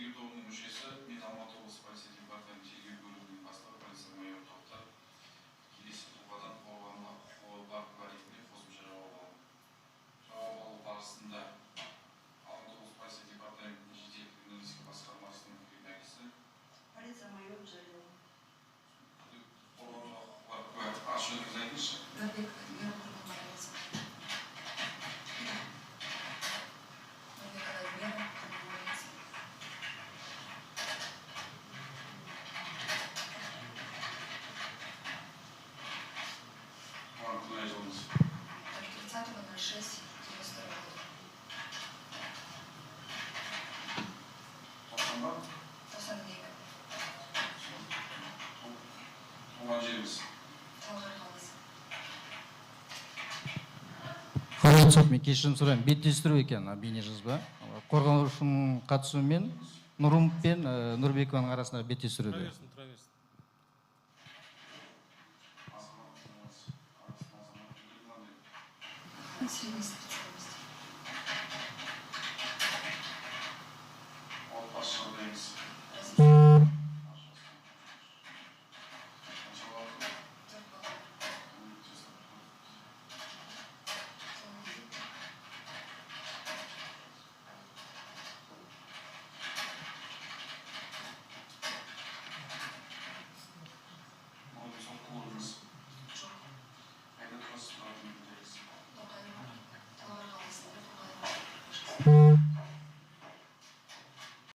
тергөө тобунун мүшесі, мен Алматы облысы полиция департаменті тергөө бөлімінің бастығы полиция майоры Тоқтар келесі тұлғадан қорғануға құқығы бар ретінде қосымша жауап аламын. Жауап алу барысында Алматы облысы полиция департаментінің жедел криминалистика басқармасының криминалисті полиция майоры Жарилова. Қорғануға құқығы бар куә ашығыңыз айтыңызшы. От 30.06.92 года. Тоқсан екі. Туған жеріңіз. Талғар қаласы. Құрметті сот, мен кешірім сұраймын. Беттестіру екен бейнежазба. Қорғанушының қатысуымен Нұрымов пен Нұрбекованың арасында беттестіруді. Тұра берсін. Средней специальности. Отбасы жағдайыңыз. Разрешение. Талғар қаласында